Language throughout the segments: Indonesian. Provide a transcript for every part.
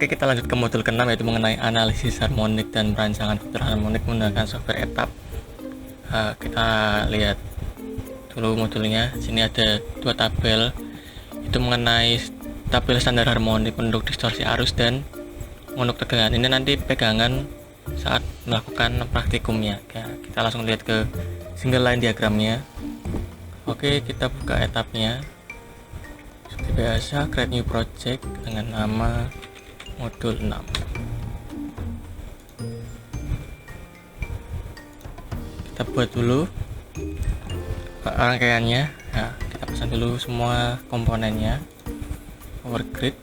Oke, kita lanjut ke modul ke-6, yaitu mengenai analisis harmonik dan perancangan fitur harmonik menggunakan software ETAP. Kita lihat dulu modulnya. Sini ada dua tabel, itu mengenai tabel standar harmonik untuk distorsi arus dan untuk tegangan. Ini nanti pegangan saat melakukan praktikumnya. Kita langsung lihat ke single line diagramnya. Oke, kita buka etapnya. Seperti biasa, create new project dengan nama modul 6. Kita buat dulu rangkaiannya. Nah, kita pasang dulu semua komponennya. Power grid,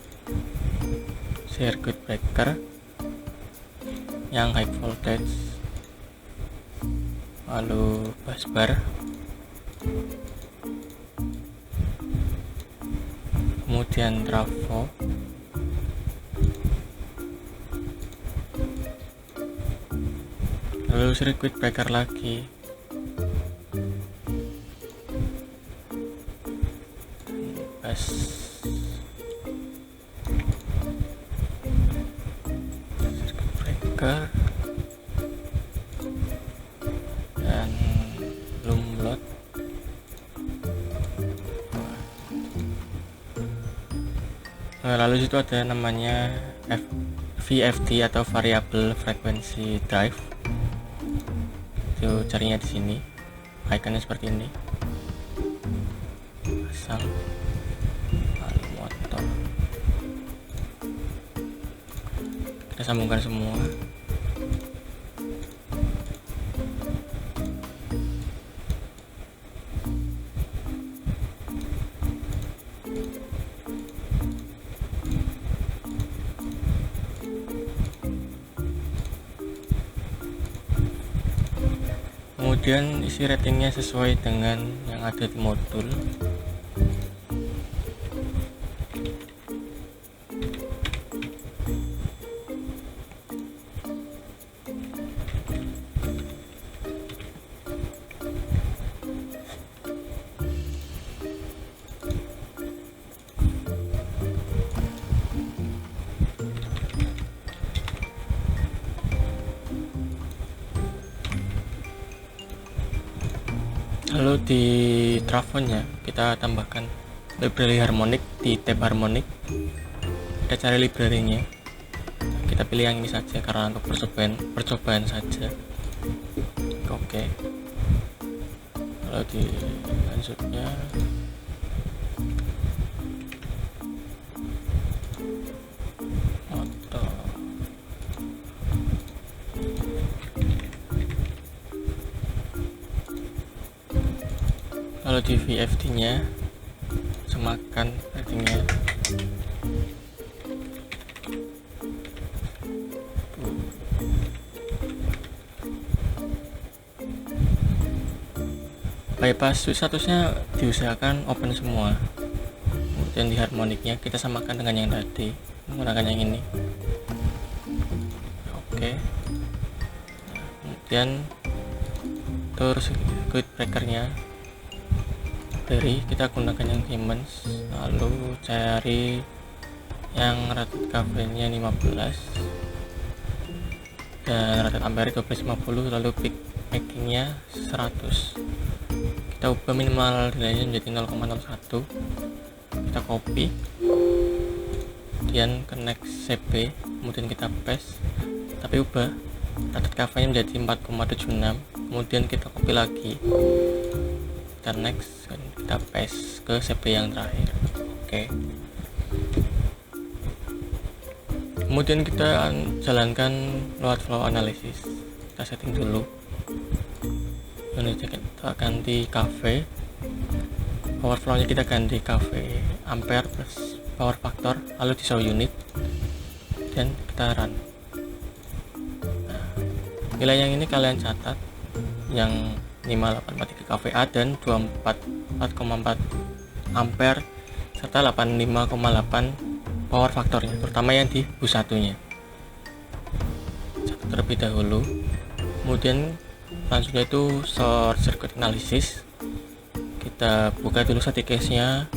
circuit breaker yang high voltage, lalu busbar, kemudian trafo, lalu circuit breaker lagi, bus, circuit breaker, dan loom load. Lalu itu ada namanya VFD atau variable frequency drive. Itu carinya di sini, ikonnya seperti ini. Pasang, lalu motor. Kita sambungkan semua. Kemudian isi ratingnya sesuai dengan yang ada di modul. Lalu di trafonya kita tambahkan library harmonik di tab harmonik. Kita cari library-nya. Kita pilih yang ini saja karena untuk percobaan saja. Oke. Lalu di lanjutnya motor. Lalu di VFD-nya semakan ratingnya. Bypass switch statusnya diusahakan open semua. Kemudian di harmoniknya kita samakan dengan yang tadi, menggunakan yang ini. Oke. Nah, kemudian terus circuit breakernya dari kita gunakan yang Siemens, lalu cari yang rated KV-nya 15 dan rated ampere 1250, lalu peak making-nya 100. Kita ubah minimal nilainya menjadi 0,01. Kita copy, kemudian connect CP, kemudian kita paste, tapi ubah rated KV-nya menjadi 4,76. Kemudian kita copy lagi, kita next, kita paste ke CP yang terakhir. Oke. Kemudian kita jalankan load flow analysis. Kita setting dulu. Ini kita ganti KV, power flow nya kita ganti KV ampere plus power factor, lalu di show unit dan kita run. Nah, nilai yang ini kalian catat, yang 5843 kVA dan 4,4 ampere serta 85,8 power faktornya, terutama yang di bus satunya. Catat terlebih dahulu. Kemudian selanjutnya itu short circuit analysis. Kita buka dulu static case nya,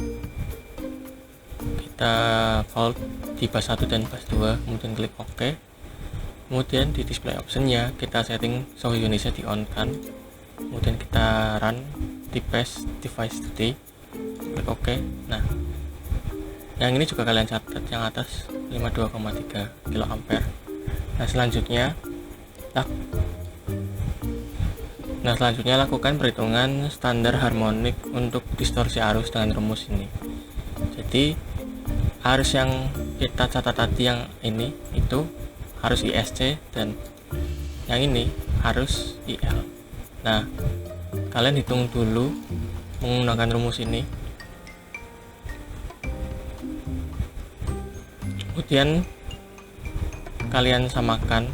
kita fault di bus 1 dan bus 2, kemudian klik OK. Kemudian di display optionnya kita setting show unitsnya di on kan, kemudian kita run device today, klik OK. Nah, yang ini juga kalian catat, yang atas 52,3 kA. Nah selanjutnya lakukan perhitungan standar harmonik untuk distorsi arus dengan rumus ini. Jadi arus yang kita catat tadi yang ini itu harus ISC dan yang ini harus IL. Nah, kalian hitung dulu menggunakan rumus ini. Kemudian kalian samakan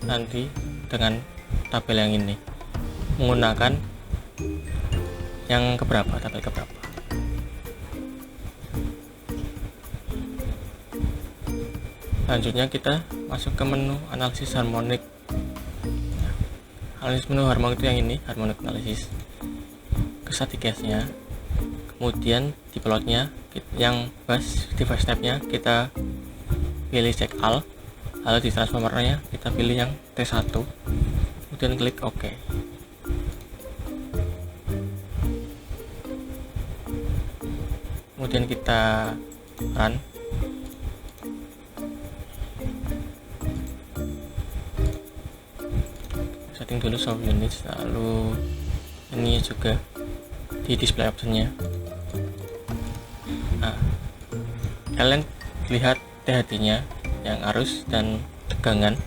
nanti dengan tabel yang ini menggunakan yang keberapa, tabel keberapa. Selanjutnya kita masuk ke menu analisis harmonik. Analisis menu harmonik itu yang ini, harmonik analisis. Ke staticase-nya, kemudian di plotnya yang bus device type-nya kita pilih check all, lalu di transformernya kita pilih yang T1, kemudian klik OK. Kemudian kita run. Setting dulu show units, lalu ini juga di display optionnya. Nah, kalian lihat THD-nya yang arus dan tegangan.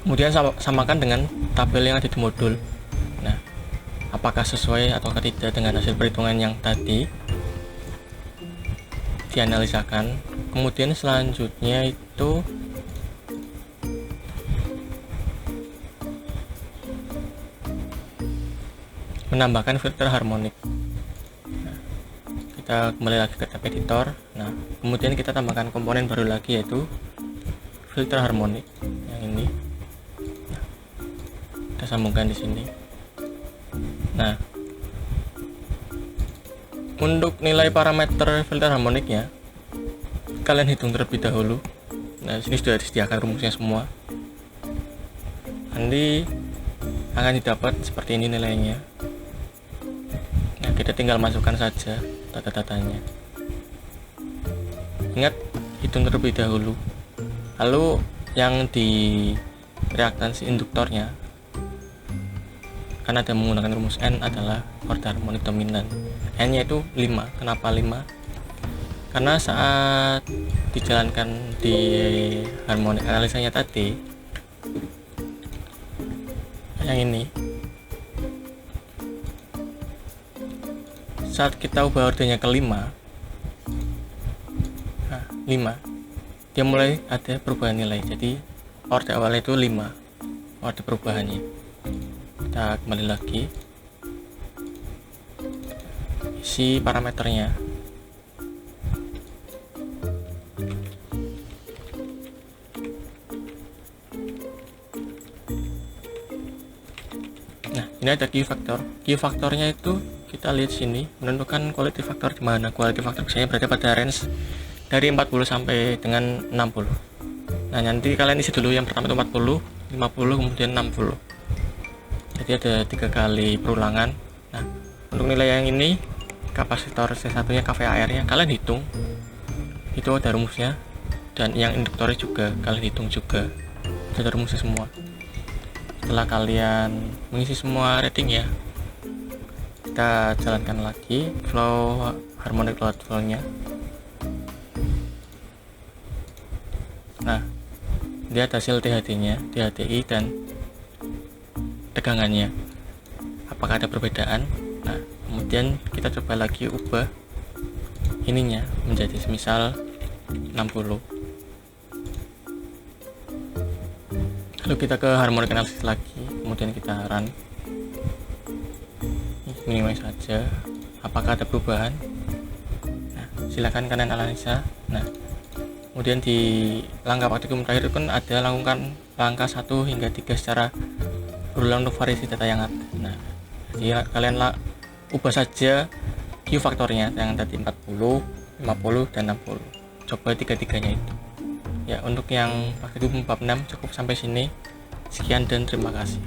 Kemudian samakan dengan tabel yang ada di modul. Nah, apakah sesuai atau tidak dengan hasil perhitungan yang tadi dianalisakan. Kemudian selanjutnya itu menambahkan filter harmonik. Nah, kita kembali lagi ke tab editor. Nah, kemudian kita tambahkan komponen baru lagi yaitu filter harmonik yang ini. Nah, kita sambungkan di sini. Nah, untuk nilai parameter filter harmoniknya kalian hitung terlebih dahulu. Nah, sini sudah disediakan rumusnya semua. Nanti akan didapat seperti ini nilainya. Nah, kita tinggal masukkan saja data-datanya. Ingat, hitung terlebih dahulu. Lalu yang di reaktansi induktornya, karena ada menggunakan rumus N adalah order harmonik dominan. N nya itu 5. Kenapa 5? Karena saat dijalankan di harmonik analisanya tadi, yang ini, saat kita ubah ordernya ke 5, nah 5, dia mulai ada perubahan nilai. Jadi order awalnya itu 5, order perubahannya. Kita kembali lagi, isi parameternya. Nah, ini ada Q factor. Q faktornya itu kita lihat sini, menentukan quality factor di mana. Quality factor biasanya berada pada range dari 40 sampai dengan 60. Nah, nanti kalian isi dulu yang pertama itu 40, 50, kemudian 60. Jadi ada 3 kali perulangan. Nah, untuk nilai yang ini kapasitor C1 nya KVAR nya kalian hitung, itu ada rumusnya, dan yang induktornya juga kalian hitung juga, ada rumusnya semua. Setelah kalian mengisi semua rating ya, kita jalankan lagi flow harmonic load flow nya. Nah, lihat hasil THD nya, THDI dan tegangannya, apakah ada perbedaan. Nah, kemudian kita coba lagi ubah ininya menjadi semisal 60. Lalu kita ke harmonic analysis lagi, kemudian kita run, minimize saja, apakah ada perubahan. Nah, silakan kalian analisa. Nah, kemudian di langkah praktikum terakhir kan ada lakukan langkah 1 hingga 3 secara berulang untuk variasi data yang ada. Nah, jadi kalian ubah saja Q faktornya yang tadi 40, 50 dan 60. Coba tiga-tiganya itu. Ya, untuk yang pakai bab 6 cukup sampai sini. Sekian dan terima kasih.